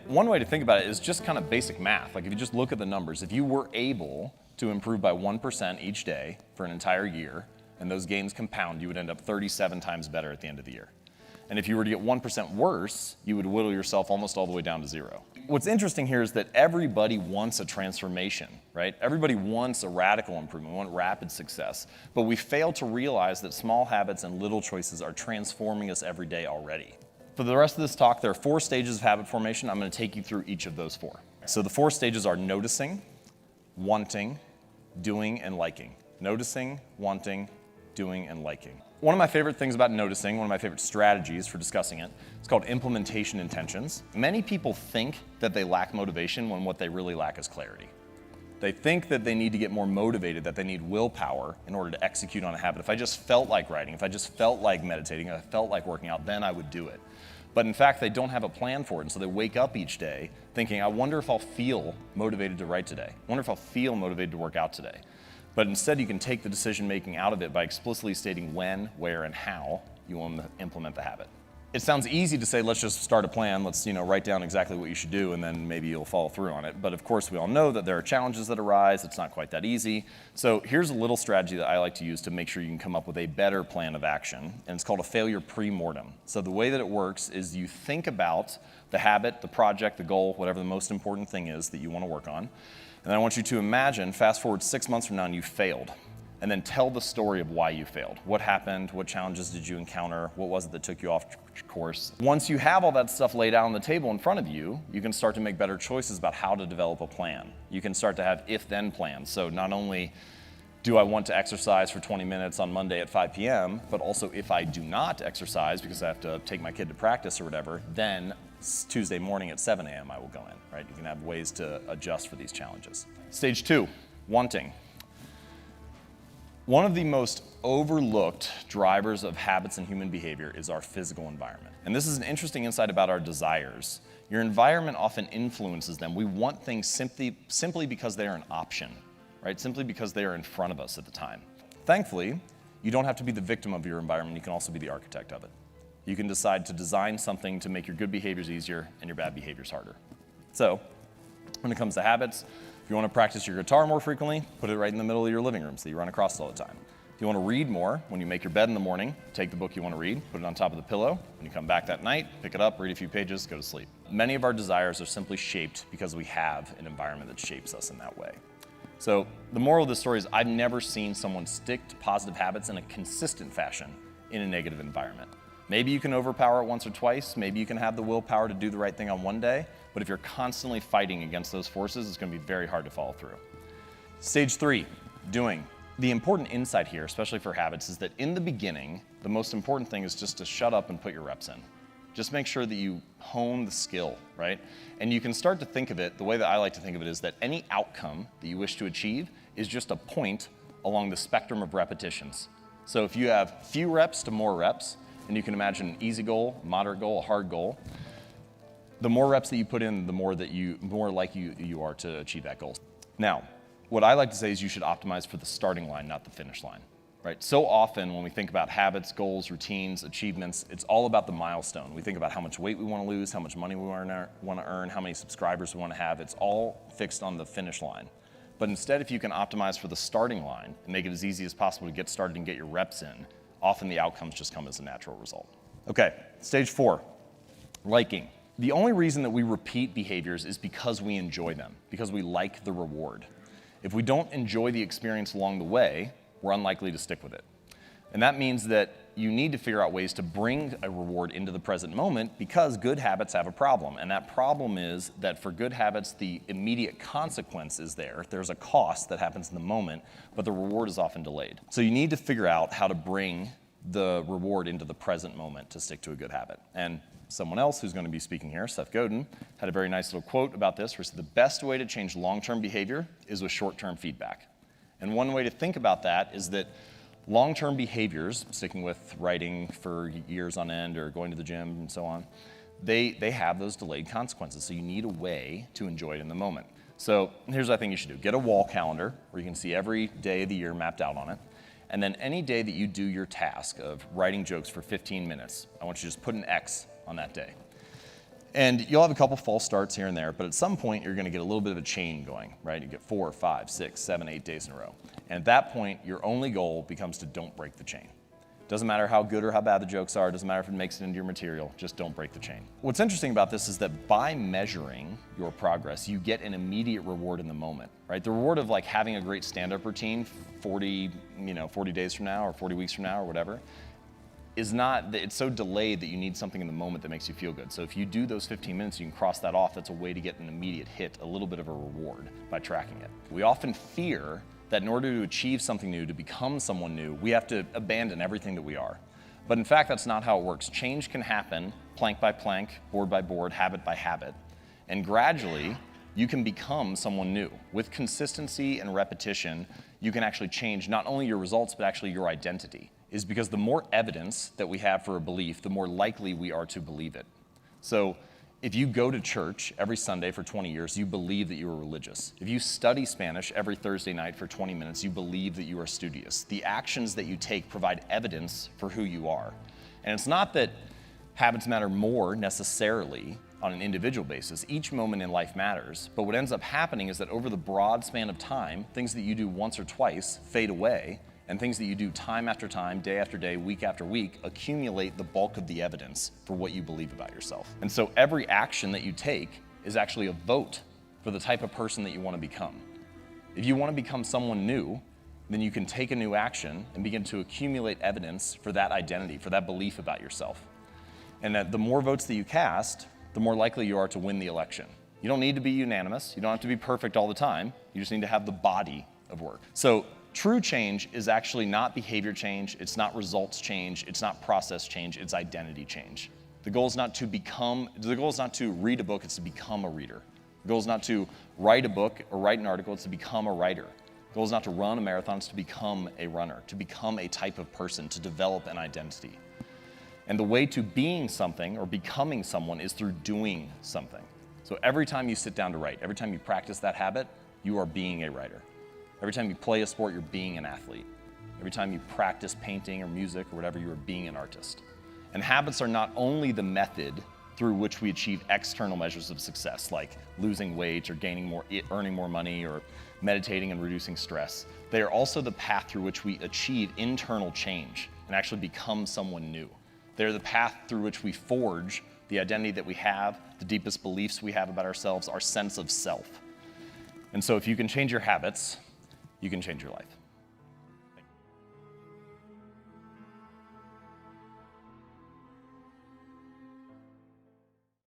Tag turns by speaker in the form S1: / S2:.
S1: One way to think about it is just kind of basic math. Like if you just look at the numbers, if you were able to improve by 1% each day for an entire year, and those gains compound, you would end up 37 times better at the end of the year. And if you were to get 1% worse, you would whittle yourself almost all the way down to 0. What's interesting here is that everybody wants a transformation, right? Everybody wants a radical improvement, we want rapid success, but we fail to realize that small habits and little choices are transforming us every day already. For the rest of this talk, there are 4 stages of habit formation. I'm going to take you through each of those 4. So the 4 stages are noticing, wanting, doing, and liking. Noticing, wanting, doing, and liking. One of my favorite things about noticing, one of my favorite strategies for discussing it, is called implementation intentions. Many people think that they lack motivation when what they really lack is clarity. They think that they need to get more motivated, that they need willpower in order to execute on a habit. If I just felt like writing, if I just felt like meditating, if I felt like working out, then I would do it. But in fact, they don't have a plan for it, and so they wake up each day thinking, I wonder if I'll feel motivated to write today. I wonder if I'll feel motivated to work out today. But instead, you can take the decision-making out of it by explicitly stating when, where, and how you want to implement the habit. It sounds easy to say, let's just start a plan, let's write down exactly what you should do, and then maybe you'll follow through on it. But of course, we all know that there are challenges that arise, it's not quite that easy. So here's a little strategy that I like to use to make sure you can come up with a better plan of action, and it's called a failure pre-mortem. So the way that it works is you think about the habit, the project, the goal, whatever the most important thing is that you want to work on, and then I want you to imagine, fast forward 6 months from now, and you failed. And then tell the story of why you failed. What happened? What challenges did you encounter? What was it that took you off course? Once you have all that stuff laid out on the table in front of you, you can start to make better choices about how to develop a plan. You can start to have if-then plans. So not only do I want to exercise for 20 minutes on Monday at 5 p.m., but also if I do not exercise because I have to take my kid to practice or whatever, then Tuesday morning at 7 a.m. I will go in, right? You can have ways to adjust for these challenges. Stage 2, wanting. One of the most overlooked drivers of habits and human behavior is our physical environment. And this is an interesting insight about our desires. Your environment often influences them. We want things simply because they are an option, right? Simply because they are in front of us at the time. Thankfully, you don't have to be the victim of your environment. You can also be the architect of it. You can decide to design something to make your good behaviors easier and your bad behaviors harder. So, when it comes to habits, if you want to practice your guitar more frequently, put it right in the middle of your living room so you run across it all the time. If you want to read more, when you make your bed in the morning, take the book you want to read, put it on top of the pillow. When you come back that night, pick it up, read a few pages, go to sleep. Many of our desires are simply shaped because we have an environment that shapes us in that way. So the moral of the story is I've never seen someone stick to positive habits in a consistent fashion in a negative environment. Maybe you can overpower it once or twice, maybe you can have the willpower to do the right thing on one day, but if you're constantly fighting against those forces, it's going to be very hard to follow through. Stage 3, doing. The important insight here, especially for habits, is that in the beginning, the most important thing is just to shut up and put your reps in. Just make sure that you hone the skill, right? And you can start to think of it, the way that I like to think of it is that any outcome that you wish to achieve is just a point along the spectrum of repetitions. So if you have few reps to more reps, and you can imagine an easy goal, moderate goal, a hard goal, the more reps that you put in, the more likely you are to achieve that goal. Now, what I like to say is you should optimize for the starting line, not the finish line, right? So often when we think about habits, goals, routines, achievements, it's all about the milestone. We think about how much weight we want to lose, how much money we want to earn, how many subscribers we want to have. It's all fixed on the finish line. But instead, if you can optimize for the starting line and make it as easy as possible to get started and get your reps in, often the outcomes just come as a natural result. Okay, stage 4, liking. The only reason that we repeat behaviors is because we enjoy them, because we like the reward. If we don't enjoy the experience along the way, we're unlikely to stick with it. And that means that you need to figure out ways to bring a reward into the present moment because good habits have a problem. And that problem is that for good habits, the immediate consequence is there. There's a cost that happens in the moment, but the reward is often delayed. So you need to figure out how to bring the reward into the present moment to stick to a good habit. And someone else who's going to be speaking here, Seth Godin, had a very nice little quote about this where he said, the best way to change long-term behavior is with short-term feedback. And one way to think about that is that long-term behaviors, sticking with writing for years on end or going to the gym and so on, they have those delayed consequences. So you need a way to enjoy it in the moment. So here's what I think you should do. Get a wall calendar where you can see every day of the year mapped out on it. And then any day that you do your task of writing jokes for 15 minutes, I want you to just put an X on that day. And you'll have a couple false starts here and there, but at some point you're gonna get a little bit of a chain going, right? You get 4, 5, 6, 7, 8 days in a row. And at that point, your only goal becomes to don't break the chain. Doesn't matter how good or how bad the jokes are, doesn't matter if it makes it into your material, just don't break the chain. What's interesting about this is that by measuring your progress, you get an immediate reward in the moment, right? The reward of like having a great stand-up routine 40 days from now or 40 weeks from now or whatever, is not, it's so delayed that you need something in the moment that makes you feel good. So if you do those 15 minutes, you can cross that off. That's a way to get an immediate hit, a little bit of a reward by tracking it. We often fear that in order to achieve something new, to become someone new, we have to abandon everything that we are. But in fact, that's not how it works. Change can happen plank by plank, board by board, habit by habit. And gradually, you can become someone new. With consistency and repetition, you can actually change not only your results, but actually your identity. Is because the more evidence that we have for a belief, the more likely we are to believe it. So if you go to church every Sunday for 20 years, you believe that you are religious. If you study Spanish every Thursday night for 20 minutes, you believe that you are studious. The actions that you take provide evidence for who you are. And it's not that habits matter more necessarily on an individual basis. Each moment in life matters, but what ends up happening is that over the broad span of time, things that you do once or twice fade away, and things that you do time after time, day after day, week after week, accumulate the bulk of the evidence for what you believe about yourself. And so every action that you take is actually a vote for the type of person that you want to become. If you want to become someone new, then you can take a new action and begin to accumulate evidence for that identity, for that belief about yourself. And that the more votes that you cast, the more likely you are to win the election. You don't need to be unanimous. You don't have to be perfect all the time. You just need to have the body of work. So true change is actually not behavior change, it's not results change, it's not process change, it's identity change. The goal is not to read a book, it's to become a reader. The goal is not to write a book or write an article, it's to become a writer. The goal is not to run a marathon, it's to become a runner, to become a type of person, to develop an identity. And the way to being something or becoming someone is through doing something. So every time you sit down to write, every time you practice that habit, you are being a writer. Every time you play a sport, you're being an athlete. Every time you practice painting or music or whatever, you are being an artist. And habits are not only the method through which we achieve external measures of success, like losing weight or earning more money or meditating and reducing stress. They are also the path through which we achieve internal change and actually become someone new. They're the path through which we forge the identity that we have, the deepest beliefs we have about ourselves, our sense of self. And so if you can change your habits, you can change your life.